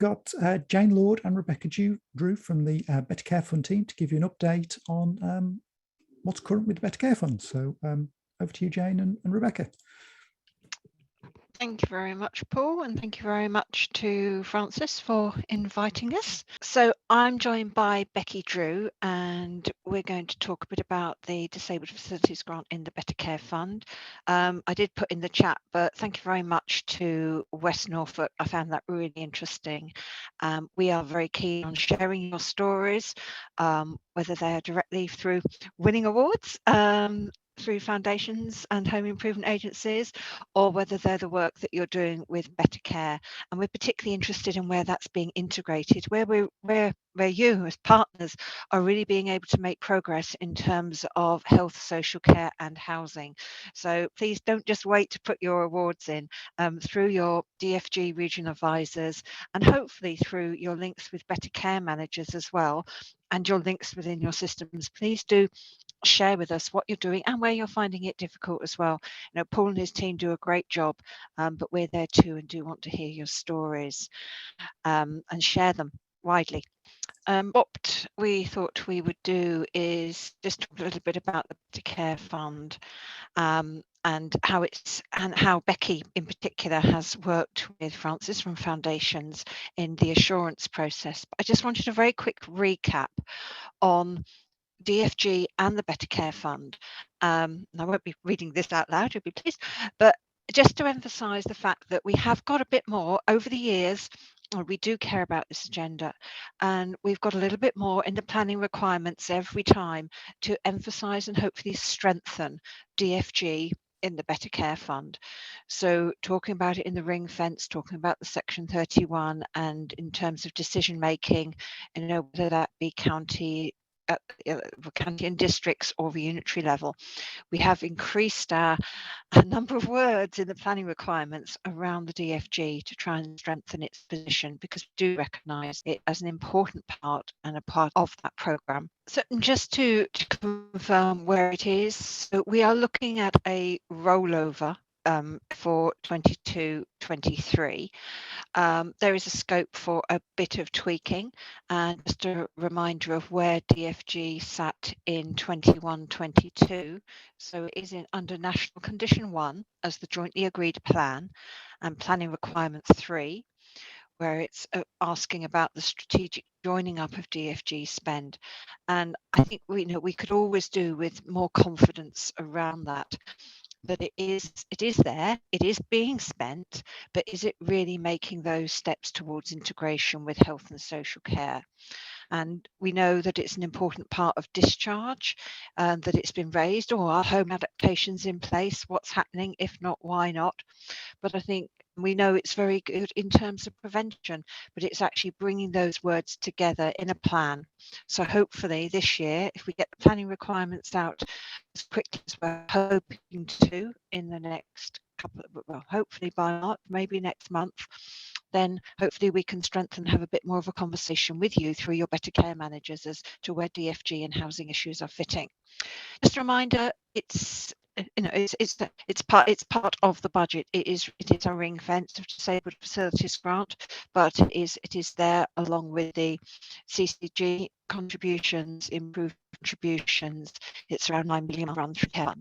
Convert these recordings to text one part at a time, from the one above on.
got Jane Lord and Rebecca Drew from the Better Care Fund team to give you an update on what's current with the Better Care Fund. So over to you, Jane and Rebecca. Thank you very much, Paul, and thank you very much to Francis for inviting us. So I'm joined by Becky Drew, and we're going to talk a bit about the Disabled Facilities Grant in the Better Care Fund. I did put in the chat, but thank you very much to West Norfolk. I found that really interesting. We are very keen on sharing your stories, whether they're directly through winning awards, through foundations and home improvement agencies, or whether they're the work that you're doing with Better Care. And we're particularly interested in where that's being integrated, where you as partners are really being able to make progress in terms of health, social care and housing. So please don't just wait to put your awards in, through your DFG regional advisors, and hopefully through your links with Better Care managers as well, and your links within your systems. Please do share with us what you're doing and where you're finding it difficult as well. You know, Paul and his team do a great job, but we're there too and do want to hear your stories, and share them widely. What we thought we would do is just talk a little bit about the Better Care Fund, and how Becky in particular has worked with Francis from Foundations in the assurance process. But I just wanted a very quick recap on DFG and the Better Care Fund. And I won't be reading this out loud, you'll be pleased, but just to emphasise the fact that we have got a bit more over the years. We do care about this agenda, and we've got a little bit more in the planning requirements every time to emphasise and hopefully strengthen DFG in the Better Care Fund. So talking about it in the ring fence, talking about the Section 31, and in terms of decision making, you know, whether that be county and districts or the unitary level. We have increased our number of words in the planning requirements around the DFG to try and strengthen its position, because we do recognise it as an important part and a part of that programme. So just to confirm where it is, so we are looking at a rollover for 22-23. There is a scope for a bit of tweaking, and just a reminder of where DFG sat in 21-22. So it is under National Condition 1 as the jointly agreed plan, and Planning Requirement 3, where it's asking about the strategic joining up of DFG spend. And I think we could always do with more confidence around that. That it is there, it is being spent, but is it really making those steps towards integration with health and social care? And we know that it's an important part of discharge, that it's been raised, or are home adaptations in place? What's happening? If not, why not? But I think we know it's very good in terms of prevention, but it's actually bringing those words together in a plan. So hopefully this year, if we get the planning requirements out as quickly as we're hoping to in the next couple of, well, hopefully by March, maybe next month, then hopefully we can strengthen and have a bit more of a conversation with you through your Better Care managers as to where DFG and housing issues are fitting. Just a reminder, it's part of the budget. It is a ring fence of Disabled Facilities Grant, but it is there along with the CCG contributions, improved contributions. It's around 9 million run through care.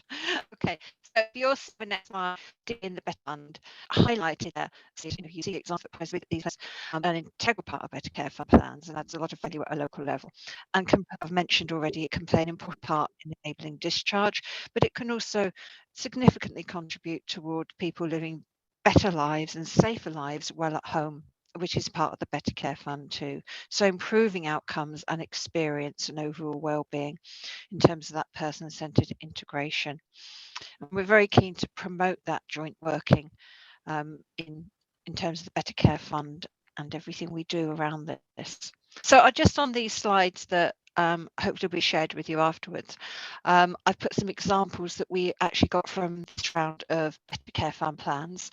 Okay, so your next slide in the Better Fund highlighted there. So, you see examples with these an integral part of Better Care Fund plans, and adds a lot of value at a local level. And I've mentioned already, it can play an important part in enabling discharge, but it can also significantly contribute toward people living better lives and safer lives well at home, which is part of the Better Care Fund too. So improving outcomes and experience and overall well-being in terms of that person-centred integration. And we're very keen to promote that joint working in terms of the Better Care Fund and everything we do around this. So just on these slides that hopefully will be shared with you afterwards, I've put some examples that we actually got from this round of Better Care Fund plans.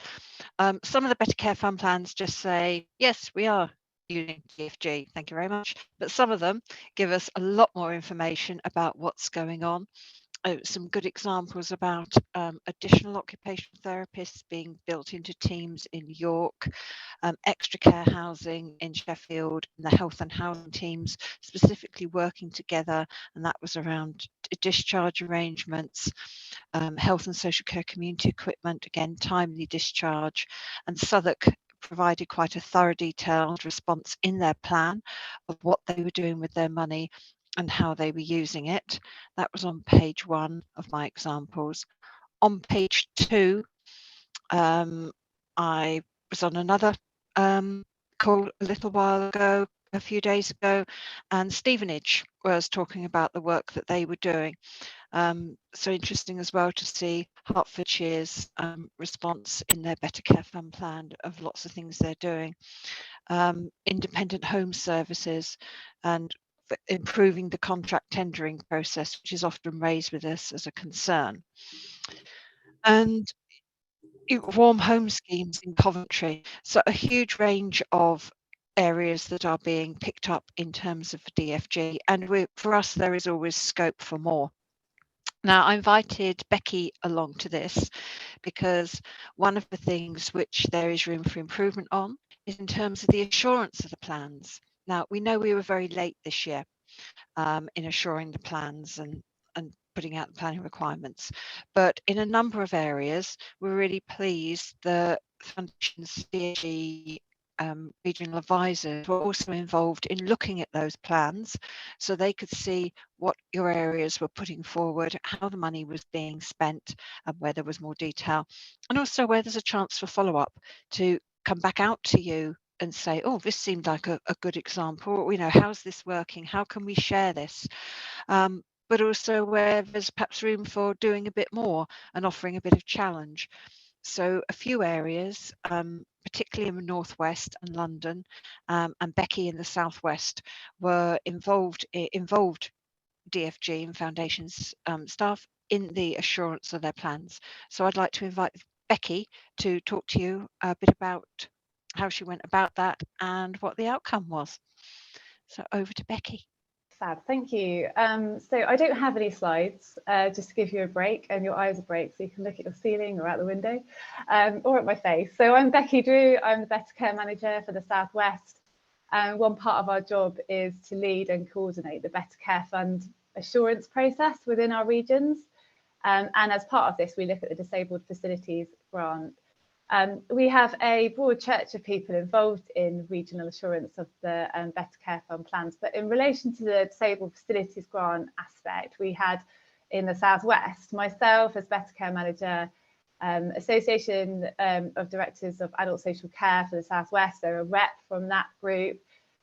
Some of the Better Care Fund plans just say, yes, we are using DFG, thank you very much. But some of them give us a lot more information about what's going on. some good examples about additional occupational therapists being built into teams in York, extra care housing in Sheffield, and the health and housing teams specifically working together, and that was around discharge arrangements, health and social care community equipment, again, timely discharge, and Southwark provided quite a thorough, detailed response in their plan of what they were doing with their money and how they were using it. That was on page 1 of my examples. On page 2, I was on another call a little while ago, a few days ago, and Stevenage was talking about the work that they were doing. So interesting as well to see Hertfordshire's response in their Better Care Fund plan of lots of things they're doing. Independent home services and improving the contract tendering process, which is often raised with us as a concern. And warm home schemes in Coventry. So a huge range of areas that are being picked up in terms of DFG, and for us there is always scope for more. Now, I invited Becky along to this because one of the things which there is room for improvement on is in terms of the assurance of the plans. Now, we know we were very late this year in assuring the plans and putting out the planning requirements, but in a number of areas, we're really pleased that Foundation's DFG regional advisors were also involved in looking at those plans so they could see what your areas were putting forward, how the money was being spent, and where there was more detail, and also where there's a chance for follow-up to come back out to you and say, oh, this seemed like a good example, how's this working, how can we share this, but also where there's perhaps room for doing a bit more and offering a bit of challenge. So a few areas, particularly in the Northwest and London, and Becky in the Southwest, were involved DFG and Foundation's staff in the assurance of their plans. So I'd like to invite Becky to talk to you a bit about how she went about that and what the outcome was. So over to Becky. Fab, thank you. So I don't have any slides, just to give you a break and your eyes a break so you can look at your ceiling or out the window or at my face. So I'm Becky Drew, I'm the Better Care Manager for the Southwest. One part of our job is to lead and coordinate the Better Care Fund assurance process within our regions. And as part of this, we look at the Disabled Facilities Grant. We have a broad church of people involved in regional assurance of the Better Care Fund plans, but in relation to the Disabled Facilities Grant aspect, we had in the Southwest, myself as Better Care Manager, Association of Directors of Adult Social Care for the Southwest, so a rep from that group,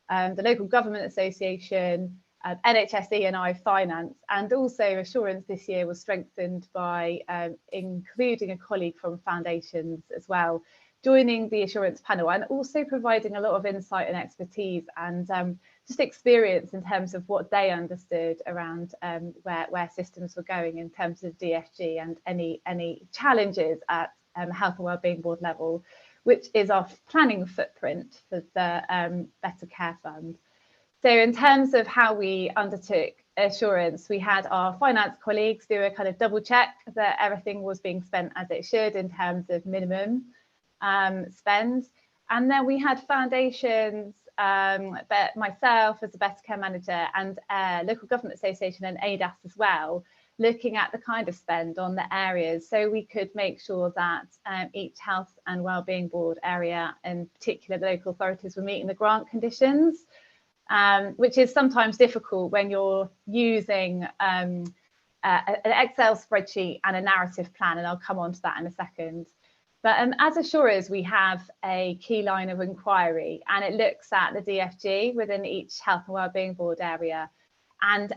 the Local Government Association, NHS E&I Finance, and also assurance this year was strengthened by including a colleague from Foundations as well, joining the assurance panel and also providing a lot of insight and expertise and just experience in terms of what they understood around where systems were going in terms of DFG and any challenges at Health and Wellbeing Board level, which is our planning footprint for the Better Care Fund. So in terms of how we undertook assurance, we had our finance colleagues do a kind of double check that everything was being spent as it should in terms of minimum spend. And then we had Foundations, but myself as a Better Care Manager and Local Government Association and ADAS as well, looking at the kind of spend on the areas so we could make sure that each Health and Wellbeing Board area, in particular the local authorities, were meeting the grant conditions. Which is sometimes difficult when you're using an Excel spreadsheet and a narrative plan, and I'll come on to that in a second. But as assurers, we have a key line of inquiry, and it looks at the DFG within each Health and Wellbeing Board area. And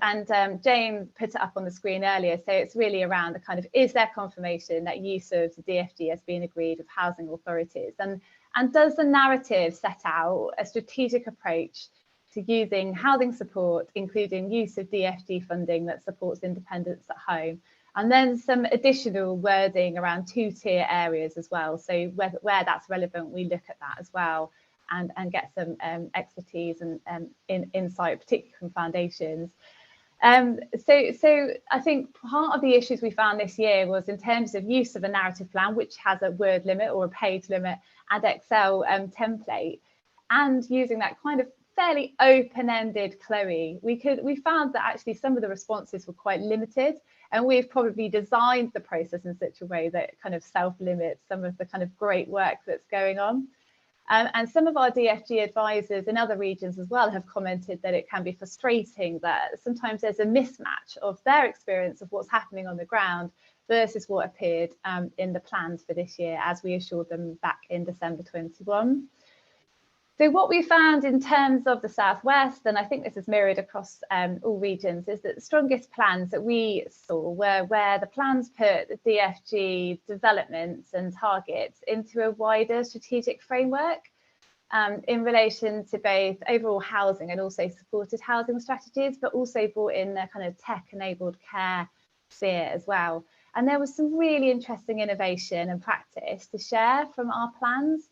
Jane put it up on the screen earlier, so it's really around the kind of, is there confirmation that use of the DFG has been agreed with housing authorities? And does the narrative set out a strategic approach to using housing support, including use of DFG funding that supports independence at home, and then some additional wording around two-tier areas as well. So where that's relevant, we look at that as well and get some expertise and insight, particularly from Foundations. So I think part of the issues we found this year was in terms of use of a narrative plan, which has a word limit or a page limit and Excel template, and using that kind of fairly open-ended Chloe, we found that actually some of the responses were quite limited, and we've probably designed the process in such a way that kind of self-limits some of the kind of great work that's going on. And some of our DFG advisors in other regions as well have commented that it can be frustrating that sometimes there's a mismatch of their experience of what's happening on the ground versus what appeared in the plans for this year, as we assured them back in December 21. So what we found in terms of the Southwest, and I think this is mirrored across all regions, is that the strongest plans that we saw were where the plans put the DFG developments and targets into a wider strategic framework in relation to both overall housing and also supported housing strategies, but also brought in the kind of tech-enabled care sphere as well. And there was some really interesting innovation and practice to share from our plans.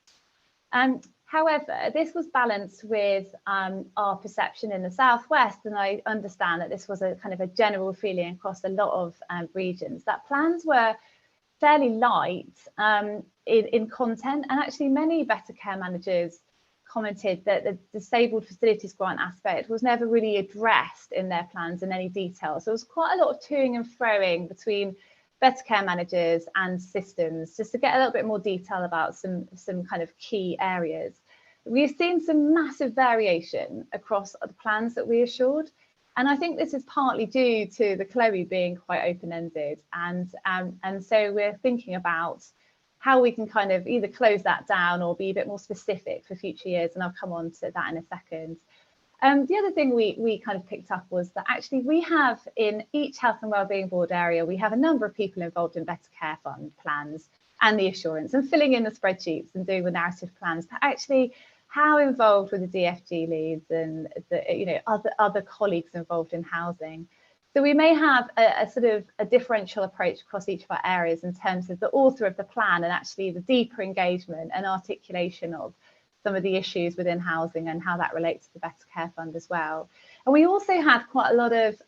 However, this was balanced with our perception in the Southwest, and I understand that this was a kind of a general feeling across a lot of regions, that plans were fairly light in content, and actually many better care managers commented that the disabled facilities grant aspect was never really addressed in their plans in any detail. So there was quite a lot of toing and froing between better care managers and systems, just to get a little bit more detail about some kind of key areas. We've seen some massive variation across the plans that we assured, and I think this is partly due to the Chloe being quite open-ended, and so we're thinking about how we can kind of either close that down or be a bit more specific for future years, and I'll come on to that in a second. The other thing we kind of picked up was that actually we have in each Health and Wellbeing Board area, we have a number of people involved in Better Care Fund plans and the assurance and filling in the spreadsheets and doing the narrative plans, but actually how involved with the DFG leads and the other colleagues involved in housing. So we may have a sort of a differential approach across each of our areas in terms of the author of the plan and actually the deeper engagement and articulation of some of the issues within housing and how that relates to the Better Care Fund as well. And we also had quite a lot of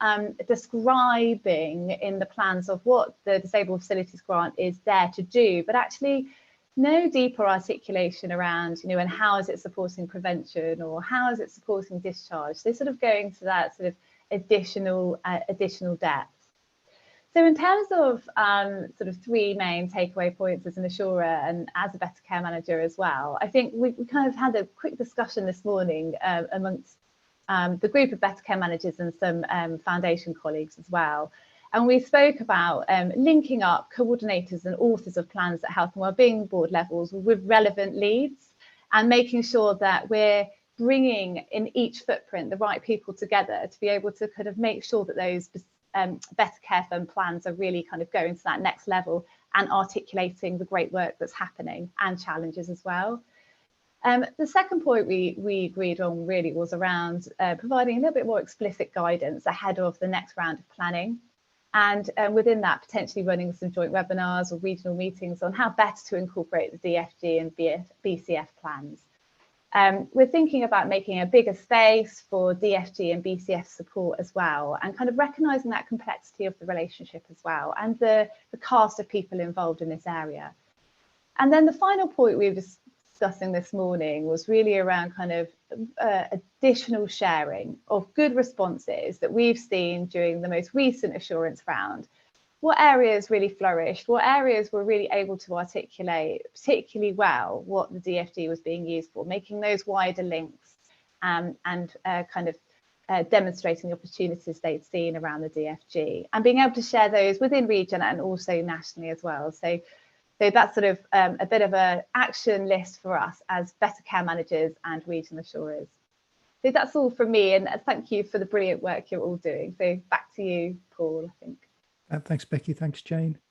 describing in the plans of what the Disabled Facilities Grant is there to do, but actually no deeper articulation around, and how is it supporting prevention or how is it supporting discharge. So sort of going to that sort of additional depth. So in terms of sort of three main takeaway points as an assurer and as a better care manager as well, I think we kind of had a quick discussion this morning amongst the group of better care managers and some foundation colleagues as well. And we spoke about linking up coordinators and authors of plans at Health and Wellbeing Board levels with relevant leads and making sure that we're bringing in each footprint the right people together to be able to kind of make sure that those Better Care Fund plans are really kind of going to that next level and articulating the great work that's happening and challenges as well. The second point we agreed on really was around providing a little bit more explicit guidance ahead of the next round of planning, and within that potentially running some joint webinars or regional meetings on how best to incorporate the DFG and BCF plans. We're thinking about making a bigger space for DFG and BCF support as well, and kind of recognising that complexity of the relationship as well, and the cast of people involved in this area. And then the final point we were discussing this morning was really around kind of additional sharing of good responses that we've seen during the most recent assurance round. What areas really flourished, what areas were really able to articulate particularly well what the DFG was being used for, making those wider links and kind of demonstrating the opportunities they'd seen around the DFG and being able to share those within region and also nationally as well. So that's sort of a bit of an action list for us as better care managers and regional assurers. So that's all from me, and thank you for the brilliant work you're all doing. So back to you, Paul, I think. Thanks, Becky. Thanks, Jane.